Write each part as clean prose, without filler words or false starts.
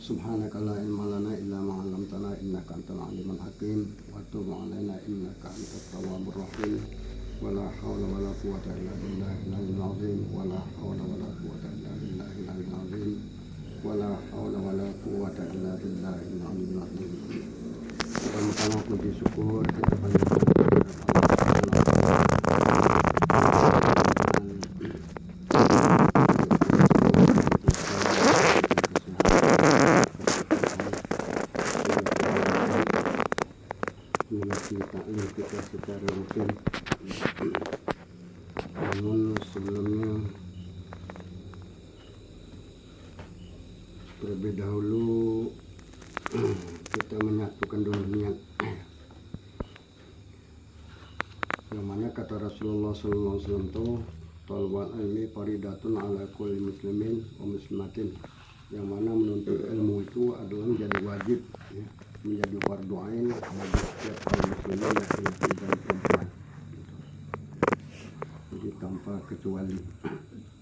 Subhanaka la ilma lana illa ma 'allamtana innaka antal alimul hakim wa tub 'alaina innaka antat tawwabur rahim. Wala haula wala quwwata illa billahil aliyyil azim. Wala haula wala quwwata illa billahil aliyyil azim. Wala haula wala quwwata illa billahil aliyyil azim. Pertama-tama puji syukur kita panjatkan kepada Allah taklim kita secara rutin. Namun sebelumnya terlebih dahulu kita menyatukan dulu niat, yang mana kata Rasulullah SAW itu talabul ilmi faridatun ala kulli muslimin wa muslimatin, yang mana menuntut ilmu itu adalah menjadi wajib, ya, menjadi fardu ain bagi setiap kaum muslimin laki-laki dan perempuan, jadi tanpa kecuali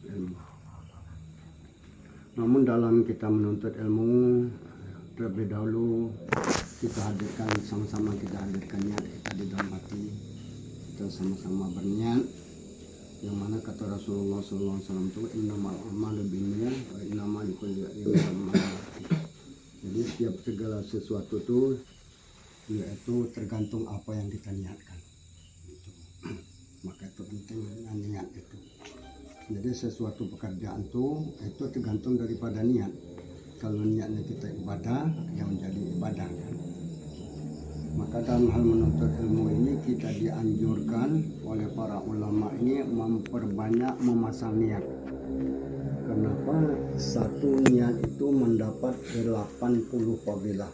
ilmu. Namun dalam kita menuntut ilmu, terlebih dahulu kita hadirkan, sama-sama kita hadirkan niat kita di dalam hati, kita sama-sama berniat, yang mana kata Rasulullah SAW itu innamal a'malu binniyat wa innamal likulli imrin ma nawa. Jadi setiap segala sesuatu itu yaitu tergantung apa yang kita niatkan. Maka itu penting niat itu. Jadi sesuatu pekerjaan itu tergantung daripada niat. Kalau niatnya kita ibadah, yang menjadi ibadah kan. Maka dalam hal menuntut ilmu ini kita dianjurkan oleh para ulama ini memperbanyak memasang niat. Kenapa? Satu niat itu mendapat 80 fadilah.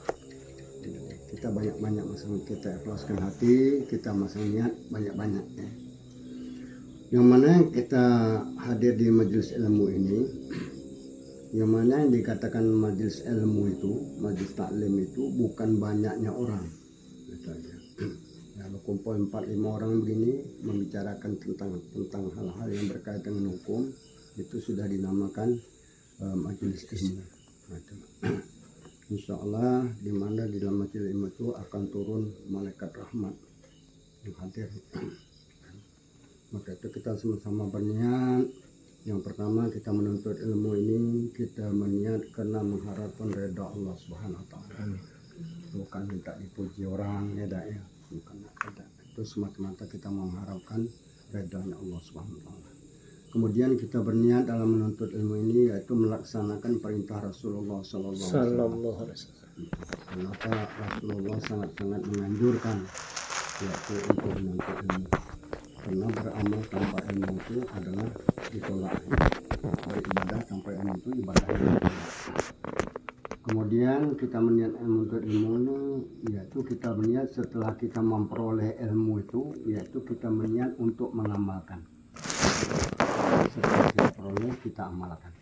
Kita banyak-banyak masang, kita ikhlaskan hati, kita masang niat banyak-banyak, ya. Yang mana kita hadir di majelis ilmu ini, yang mana yang dikatakan majelis ilmu itu, majelis taklim itu bukan banyaknya orang. Ya, berkumpul 4-5 orang begini membicarakan tentang hal-hal yang berkaitan dengan hukum, itu sudah dinamakan majelis ilmu. Insya Allah di mana di dalam majelis ilmu itu akan turun malaikat rahmat yang hadir. Maka itu kita sama-sama berniat. Yang pertama kita menuntut ilmu ini kita berniat karena mengharapkan redha Allah Subhanahu wa taala. Bukan minta dipuji orang, ya dak, ya. Bukan ada. Itu semata-mata kita mengharapkan redhanya Allah Subhanahu wa taala. Kemudian kita berniat dalam menuntut ilmu ini yaitu melaksanakan perintah Rasulullah sallallahu alaihi wasallam. Kenapa Rasulullah sangat-sangat menganjurkan yaitu untuk menuntut ilmu? Karena beramal tanpa ilmu itu adalah ditolak. Beribadah tanpa ilmu itu ibadah. Kemudian kita berniat menuntut ilmu ini, yaitu kita berniat setelah kita memperoleh ilmu itu, yaitu kita berniat untuk mengamalkan. Setelah kita peroleh, kita amalkan.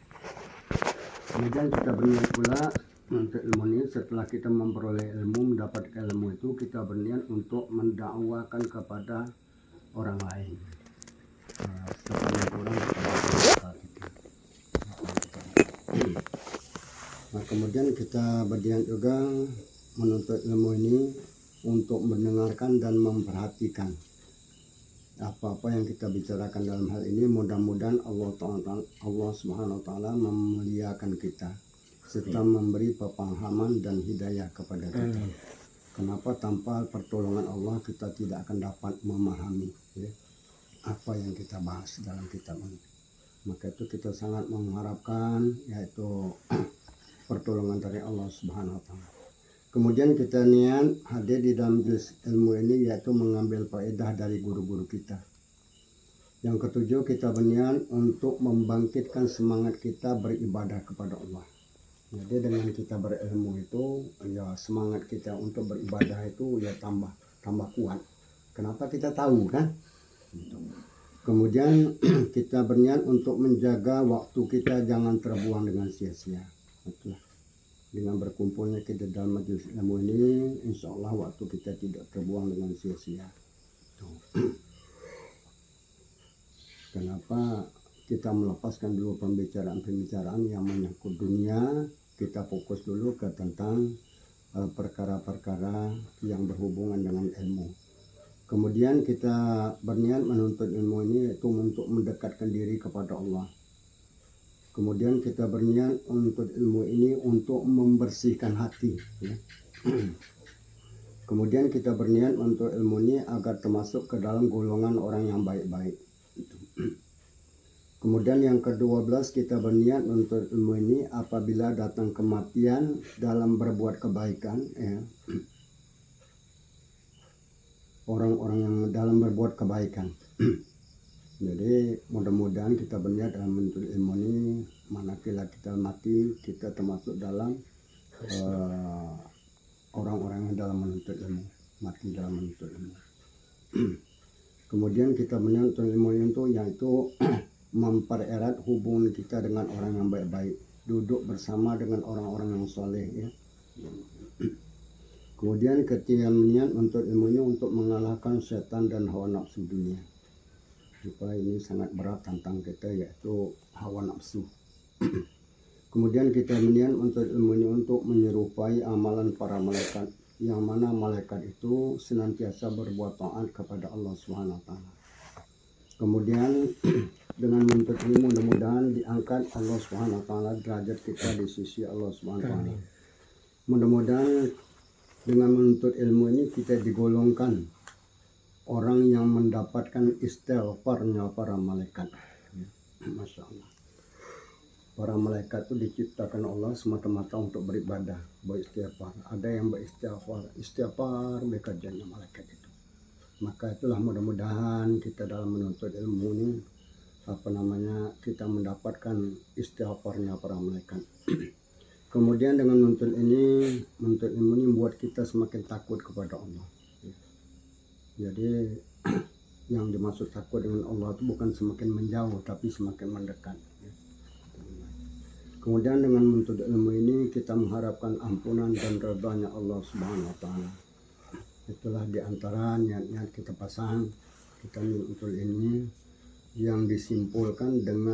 Kemudian kita berniat pula untuk ilmu ini, setelah kita memperoleh ilmu, mendapatkan ilmu itu, kita berniat untuk mendakwakan kepada orang lain. Sebanyak orang kepada kita. Nah, kemudian kita berniat juga menuntut ilmu ini untuk mendengarkan dan memperhatikan apa-apa yang kita bicarakan dalam hal ini. Mudah-mudahan Allah Subhanahu wa taala memuliakan kita serta memberi pemahaman dan hidayah kepada kita. Kenapa? Tanpa pertolongan Allah kita tidak akan dapat memahami, ya, apa yang kita bahas dalam kitab ini. Maka itu kita sangat mengharapkan yaitu pertolongan dari Allah Subhanahu wa taala. Kemudian kita niat hadir di dalam majelis ilmu ini yaitu mengambil faedah dari guru-guru kita. Yang ketujuh, kita berniat untuk membangkitkan semangat kita beribadah kepada Allah. Jadi dengan kita berilmu itu, ya semangat kita untuk beribadah itu ya tambah kuat. Kenapa? Kita tahu kan. Kemudian kita berniat untuk menjaga waktu kita jangan terbuang dengan sia-sia. Dengan berkumpulnya kita dalam majelis ilmu ini, insya Allah waktu kita tidak terbuang dengan sia-sia. Kenapa kita melepaskan dulu pembicaraan yang menyangkut dunia, kita fokus dulu ke tentang perkara-perkara yang berhubungan dengan ilmu. Kemudian kita berniat menuntut ilmu ini itu untuk mendekatkan diri kepada Allah. Kemudian kita berniat untuk ilmu ini untuk membersihkan hati, ya. Kemudian kita berniat untuk ilmu ini agar termasuk ke dalam golongan orang yang baik-baik. Kemudian yang ke-12 kita berniat untuk ilmu ini apabila datang kematian dalam berbuat kebaikan, ya. Orang-orang yang dalam berbuat kebaikan. Jadi mudah-mudahan kita berniat dalam menuntut ilmu ini, manakala kita mati kita termasuk dalam orang-orang yang dalam menuntut ilmu, mati dalam menuntut ilmu. Kemudian kita berniat untuk ilmu itu yaitu mempererat hubungan kita dengan orang yang baik-baik, duduk bersama dengan orang-orang yang soleh, ya. Kemudian ketika niat untuk ilmunya untuk mengalahkan setan dan hawa nafsu dunia. Supaya ini sangat berat tentang kita, yaitu hawa nafsu. Kemudian kita niat untuk ilmunya untuk menyerupai amalan para malaikat, yang mana malaikat itu senantiasa berbuat taat kepada Allah Subhanahu wa taala. Kemudian dengan menuntut ilmu mudah-mudahan diangkat Allah Subhanahu wa taala derajat kita di sisi Allah Subhanahu wa taala. Mudah-mudahan dengan menuntut ilmu ini kita digolongkan orang yang mendapatkan istighfarnya para malaikat. Masya Allah. Para malaikat itu diciptakan Allah semata-mata untuk beribadah, beristighfar. Ada yang beristighfar bekerjanya malaikat itu. Maka itulah mudah-mudahan kita dalam menuntut ilmu ini kita mendapatkan istighfarnya para malaikat. Kemudian dengan menuntut ilmu ini membuat kita semakin takut kepada Allah. Jadi yang dimaksud takut dengan Allah itu bukan semakin menjauh, tapi semakin mendekat. Kemudian dengan menuntut ilmu ini kita mengharapkan ampunan dan ridhanya Allah Subhanahu wa taala. Itulah diantara niat-niat kita pasang kita menuntut ini yang disimpulkan dengan